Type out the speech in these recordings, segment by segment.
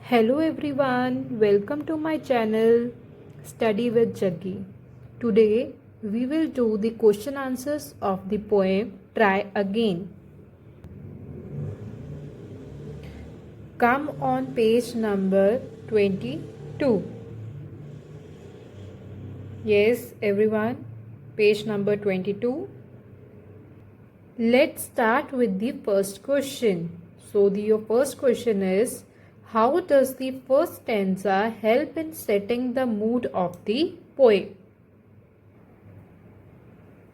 Hello everyone, welcome to my channel Study with Jaggi. Today we will do the question answers of the poem Try Again. Come on page number 22. Yes everyone, page number 22. Let's start with the first question. So your first question is, how does the first stanza help in setting the mood of the poem?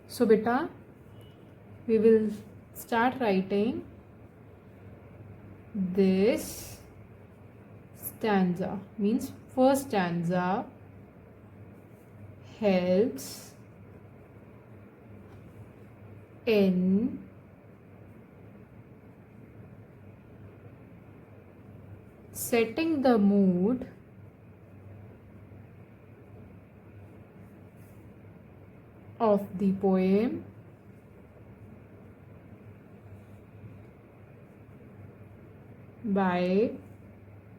So beta, we will start writing this stanza. Means first stanza helps in setting the mood of the poem by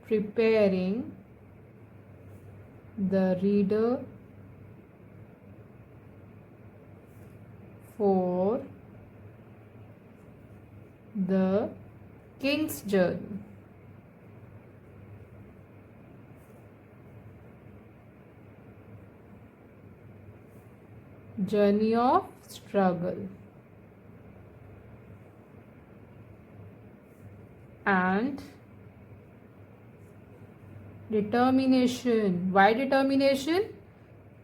preparing the reader for the king's journey. Journey of struggle and determination. Why determination?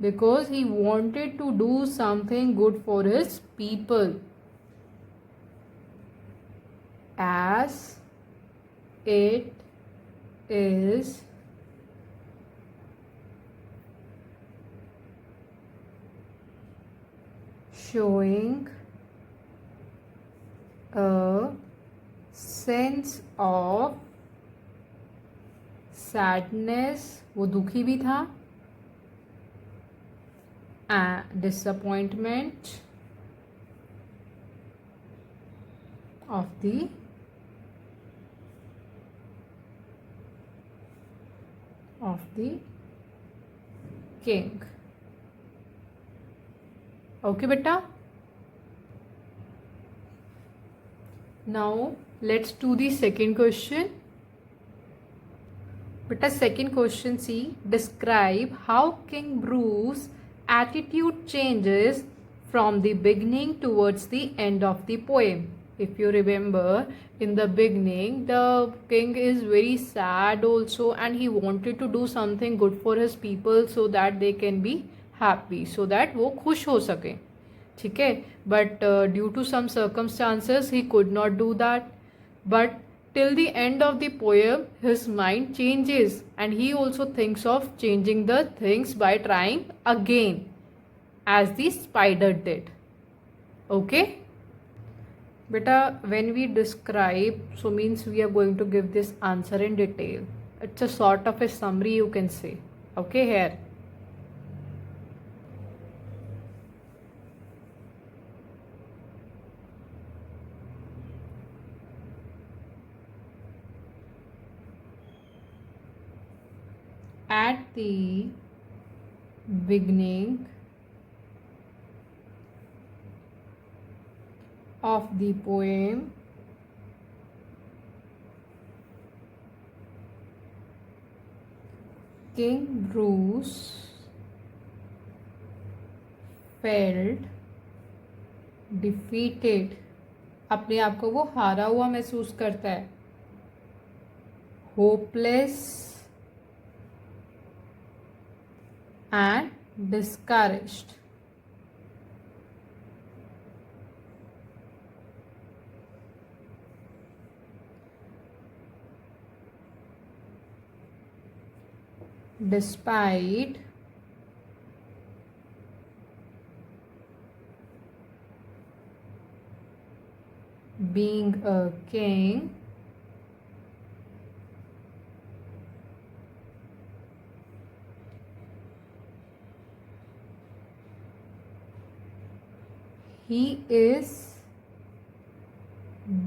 Because he wanted to do something good for his people, as it is showing a sense of sadness, वो दुखी भी था, and disappointment of the king. Okay beta, now let's do the second question. Beta, second question, see, describe how King Bruce's attitude changes from the beginning towards the end of the poem. If you remember, in the beginning the king is very sad also, and he wanted to do something good for his people so that they can be happy, so that वो खुश हो सके, ठीक है. But due to some circumstances he could not do that. But till the end of the poem his mind changes, and he also thinks of changing the things by trying again, as the spider did. Okay beta, when we describe, so means we are going to give this answer in detail. It's a sort of a summary, you can say. Okay, here at the beginning of the poem, King Bruce felt defeated. अपने आप को वो हारा हुआ महसूस करता है. Hopeless and discouraged. Despite being a king, he is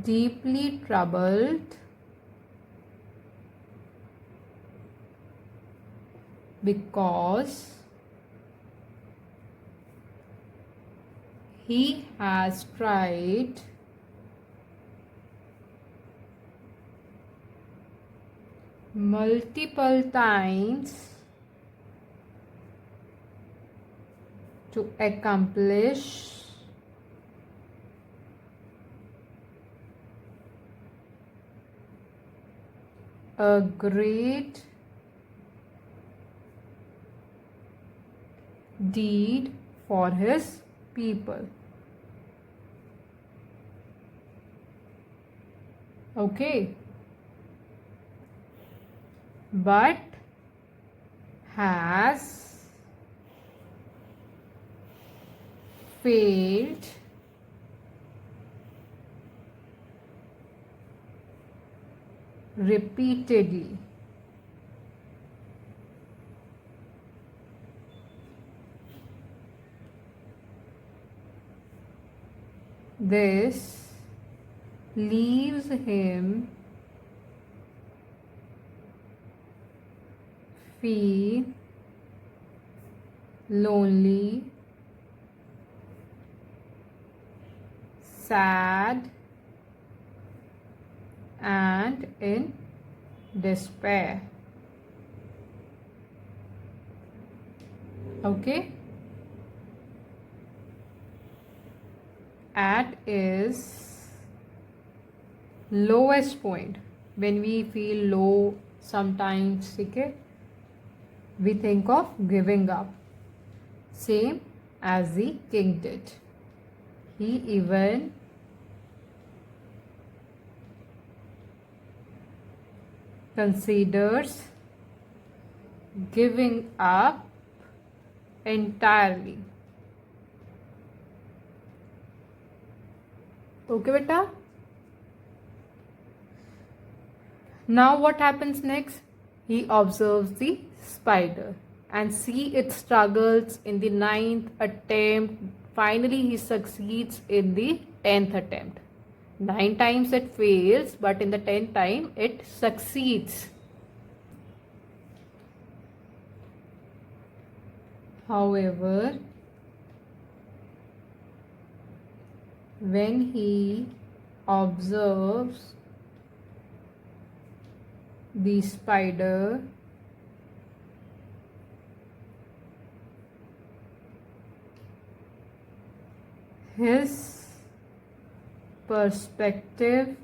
deeply troubled because he has tried multiple times to accomplish a great deed for his people. Okay. But has failed repeatedly. This leaves him feel lonely, sad, and in despair. Okay? At his lowest point, when we feel low sometimes, okay, we think of giving up, same as the king did. He even considers giving up entirely. Okay, beta? Now what happens next? He observes the spider and see it struggles in the 9th attempt. Finally, he succeeds in the 10th attempt. 9 times it fails, but in the 10th time it succeeds. However, when he observes the spider, his perspective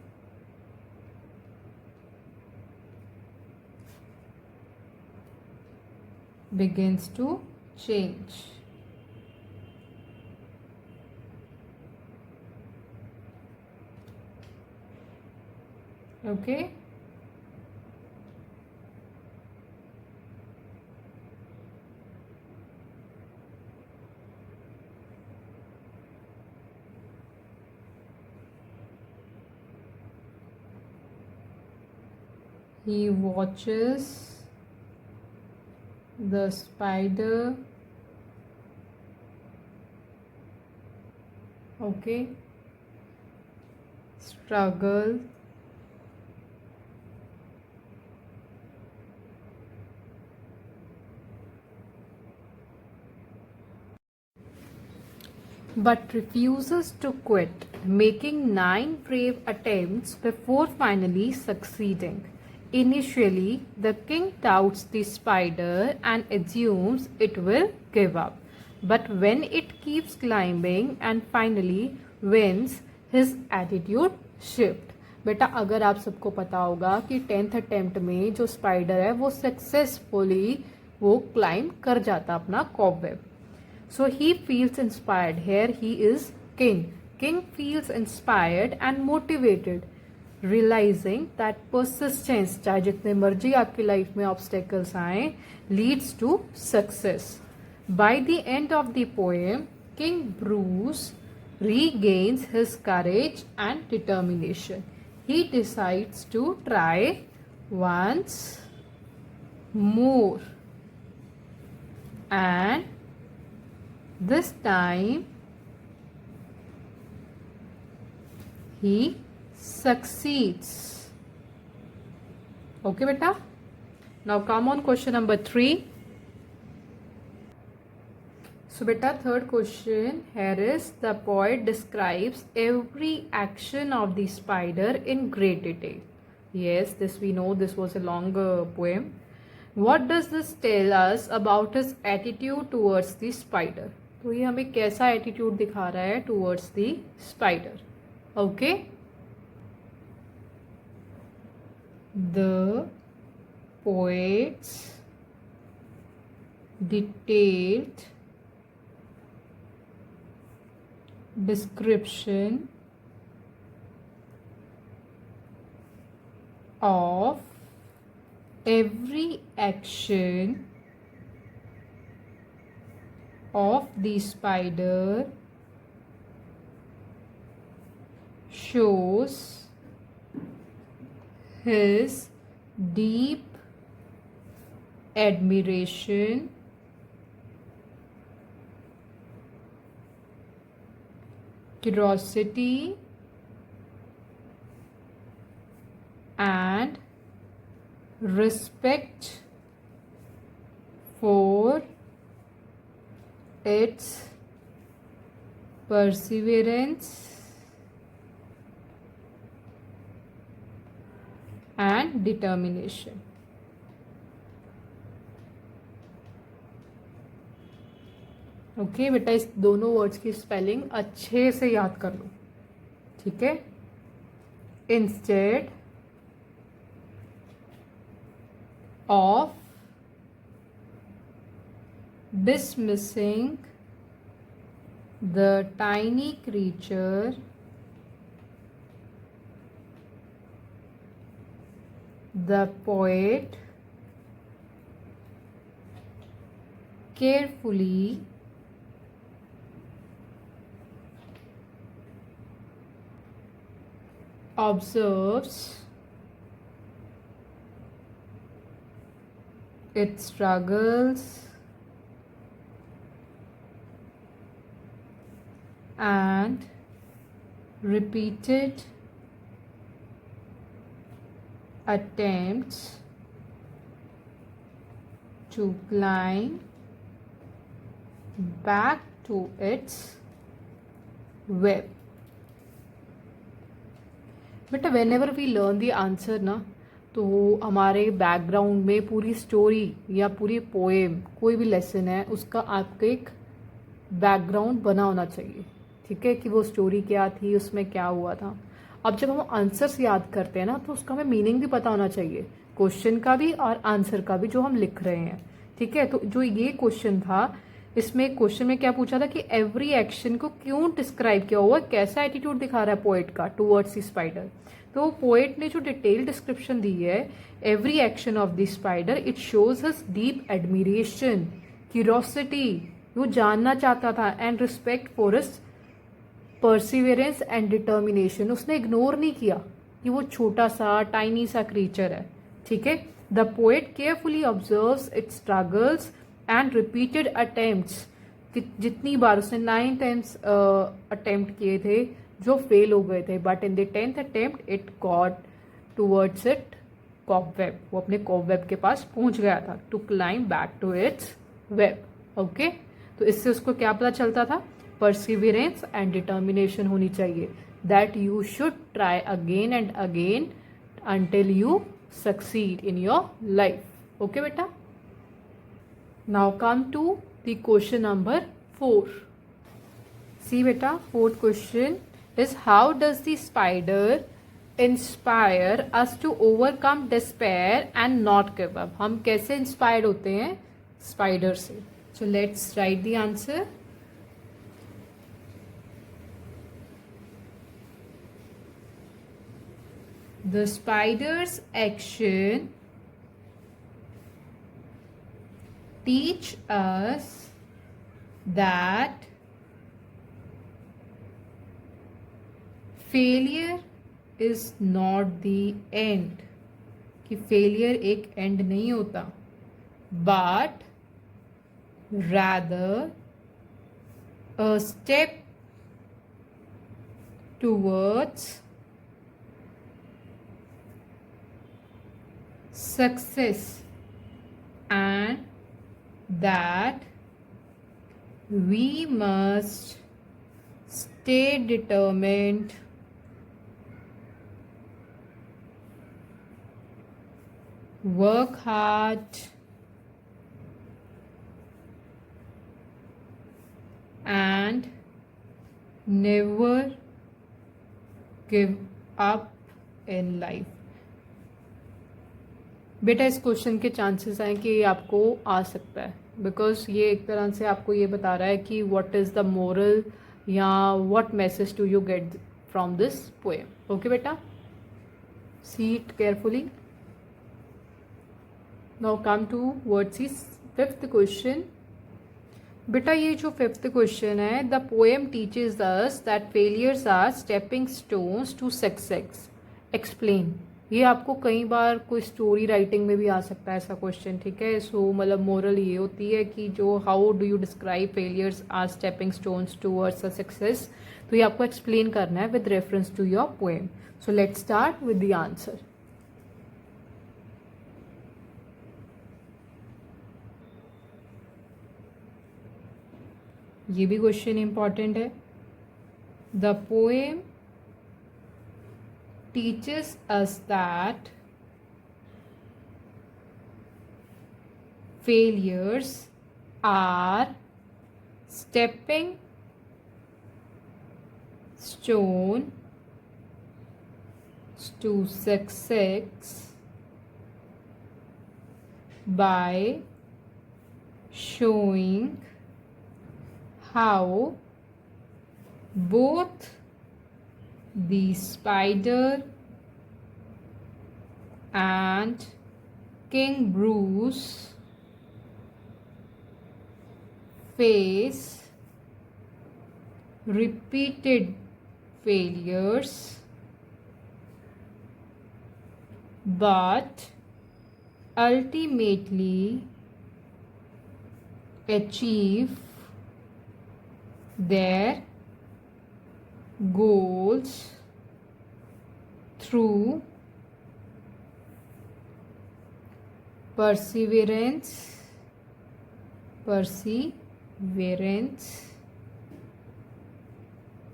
begins to change. Okay? He watches the spider, okay, struggle, but refuses to quit, making 9 brave attempts before finally succeeding. Initially, the king doubts the spider and assumes it will give up. But when it keeps climbing and finally wins, his attitude shifts. बेटा अगर आप सबको पता होगा कि 10th attempt में जो spider है वो सक्सेसफुली वो क्लाइंब कर जाता अपना cobweb. So he feels inspired. Here he is king. King feels inspired and motivated, realizing that persistence, चाहे जितने मर्जी आपकी लाइफ में obstacles आए, leads to success. By the end of the poem, King Bruce regains his courage and determination. He decides to try once more, and this time he succeeds. Okay, beta. Now come on question number 3. So beta, third question here is, the poet describes every action of the spider in great detail. Yes, this we know, this was a longer poem. What does this tell us about his attitude towards the spider? तो ये हमें कैसा attitude दिखा रहा है towards the spider. Okay. The poet's detailed description of every action of the spider shows his deep admiration curiosity and respect for its perseverance and determination. Okay बेटा, इस दोनों वर्ड्स की स्पेलिंग अच्छे से याद कर लो, ठीक है. Instead of dismissing the tiny creature, the poet carefully observes its struggles and repeated attempts to climb back to its web. बेटा, whenever we learn the answer ना, तो हमारे बैकग्राउंड में पूरी स्टोरी या पूरी पोएम, कोई भी लेसन है, उसका आपको एक बैकग्राउंड बना होना चाहिए, ठीक है, कि वो स्टोरी क्या थी, उसमें क्या हुआ था. अब जब हम आंसर्स याद करते हैं ना, तो उसका हमें मीनिंग भी पता होना चाहिए, क्वेश्चन का भी और आंसर का भी जो हम लिख रहे हैं, ठीक है. तो जो ये क्वेश्चन था, इसमें क्वेश्चन में क्या पूछा था कि एवरी एक्शन को क्यों डिस्क्राइब किया हुआ, कैसा एटीट्यूड दिखा रहा है पोएट का टूवर्ड्स द स्पाइडर. तो पोएट ने जो डिटेल डिस्क्रिप्शन दी है every action of the spider, it shows his deep admiration, curiosity, वो जानना चाहता था, and respect for his Perseverance and determination. उसने इग्नोर नहीं किया कि वो छोटा सा टाइनी सा क्रीचर है, ठीक है. The poet carefully observes it's struggles and repeated attempts, जितनी बार उसने 9 टाइम्स अटेम्प्ट किए थे जो फेल हो गए थे, but in the 10th attempt it got towards it cobweb, वो अपने कॉबवेब के पास पहुंच गया था, to climb back to its web. Okay, तो इससे उसको क्या पता चलता था, परसिवियरेंस एंड डिटर्मिनेशन होनी चाहिए, that you should try again and again until you succeed in your life. Okay beta, now come to the question number 4. See beta, fourth question is, how does the spider inspire us to overcome despair and not give up. हम कैसे inspired होते हैं spider से. So let's write the answer. The spider's action teach us that failure is not the end, कि failure एक end नहीं होता, but rather a step towards success, and that We must stay determined, work hard, and never give up in life. बेटा इस question के chances हैं कि ये आपको आ सकता है, बिकॉज ये एक तरह से आपको ये बता रहा है कि व्हाट इज़ द मोरल या what message do you get from this poem. Okay बेटा, see it carefully. Now come to words is fifth question. बेटा ये जो फिफ्थ क्वेश्चन है, the poem teaches us that failures are stepping stones to success. Explain. ये आपको कई बार कोई story writing में भी आ सकता है ऐसा क्वेश्चन. ठीक है, सो मतलब मोरल ये होती है कि जो how do you describe failures are stepping stones towards a success. तो ये आपको एक्सप्लेन करना है with reference to your poem. So let's start with the answer. ये भी क्वेश्चन इंपॉर्टेंट है. The poem teaches us that failures are stepping stone to success by showing how both the spider and King Bruce face repeated failures but ultimately achieve their goals through perseverance.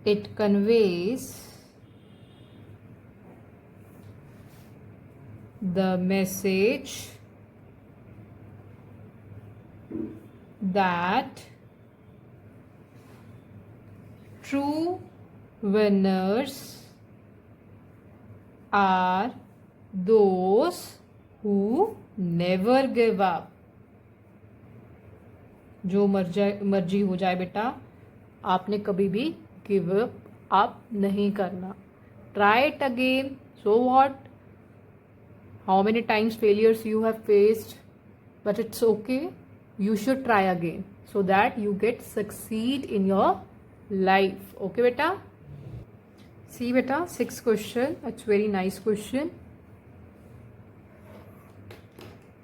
It conveys the message that true winners are those who never give up. जो मर्जी हो जाए बेटा, आपने कभी भी give up नहीं करना. Try it again. So what, how many times failures you have faced, but it's okay. You should try again so that you get succeed in your life. Okay beta. See beta, sixth question. It's very nice question.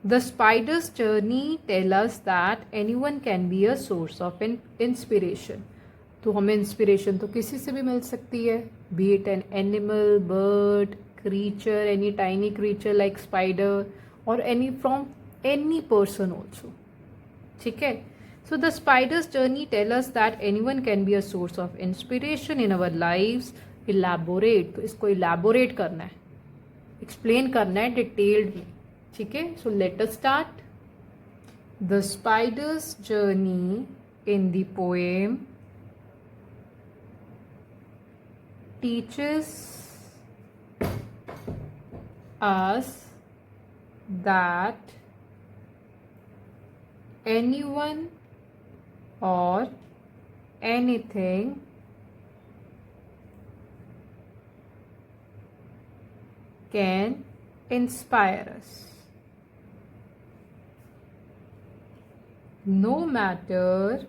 The spider's journey tell us that anyone can be a source of inspiration. तो हमें inspiration तो किसी से भी मिल सकती है, be it an animal, bird, creature, any tiny creature like spider, or any from any person also. ठीक है. So the spider's journey tell us that anyone can be a source of inspiration in our lives. Elaborate. तो इसको elaborate करना है, explain करना है detailed में. ठीक है. So let us start. The spider's journey in the poem teaches us that anyone or anything can inspire us. No matter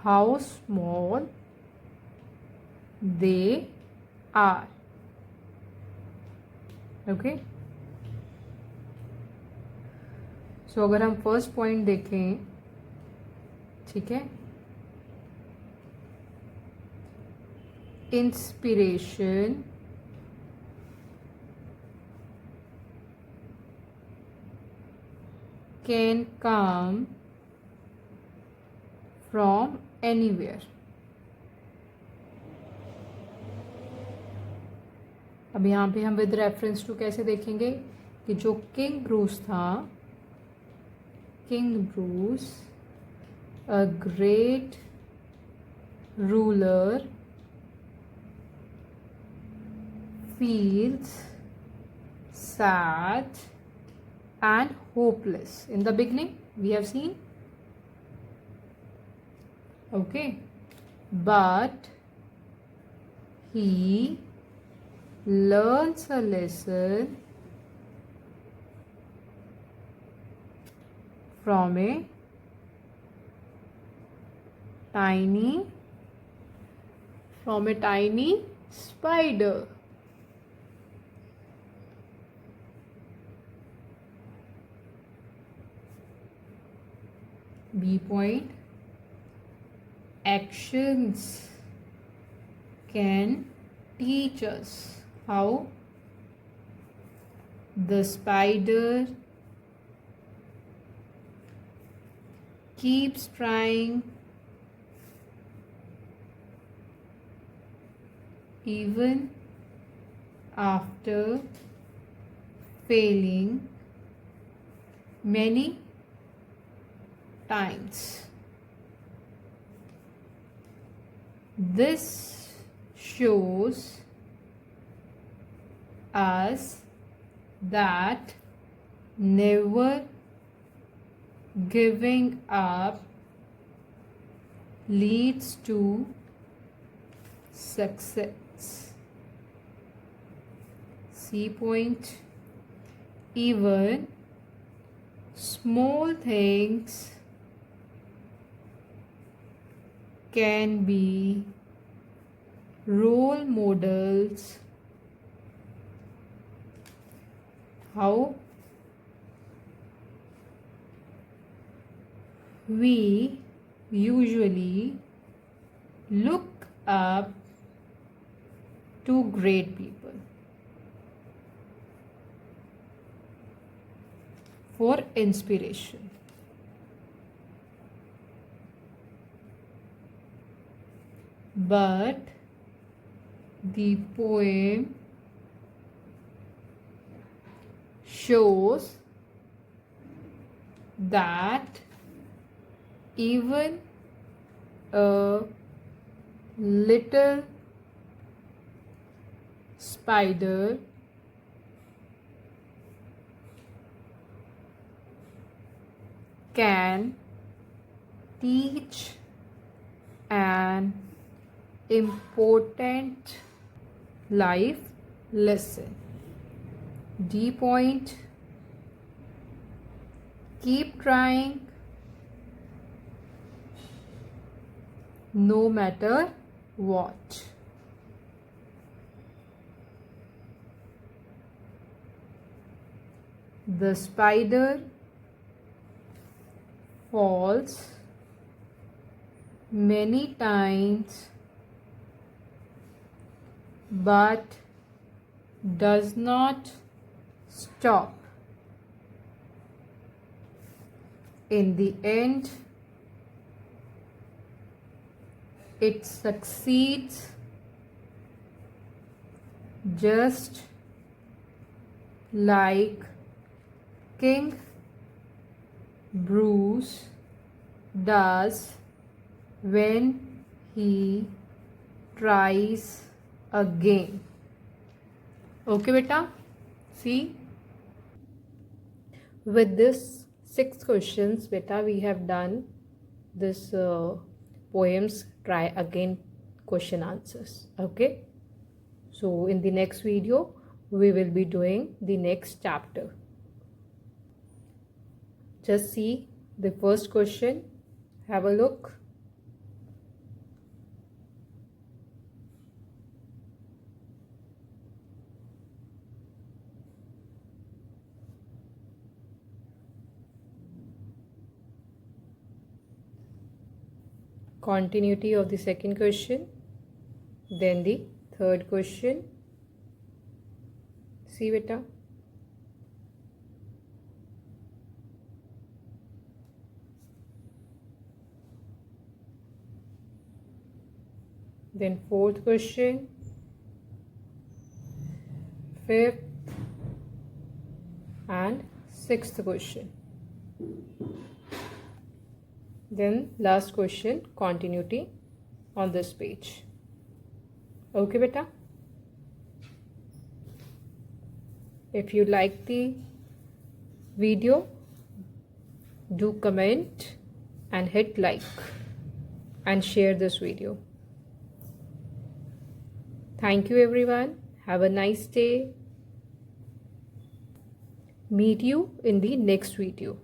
how small they are. Okay. सो अगर हम फर्स्ट पॉइंट देखें, ठीक है, inspiration can come from anywhere. अब यहाँ पे हम with reference to कैसे देखेंगे कि जो किंग ब्रूस था, king Bruce a great ruler feels sad and hopeless in the beginning, we have seen. Okay, but he learns a lesson from a tiny spider. B point, actions can teach us how the spider keeps trying even after failing many times. This shows us that never giving up leads to success. C point, even small things can be role models. How we usually look up to great people for inspiration. But the poem shows that even a little spider can teach an important life lesson. D point, keep trying no matter what. The spider falls many times but does not stop. In the end, it succeeds just like King Bruce does when he tries again. Okay beta, see, with this 6 questions beta we have done this poems try again question answers. Okay, so in the next video we will be doing the next chapter. Just see the first question, have a look. Continuity of the second question, then the third question. See beta. then fourth question, fifth and sixth question. Then last question, continuity on this page. Okay beta? If you like the video, do comment and hit like and share this video. Thank you everyone. Have a nice day. Meet you in the next video.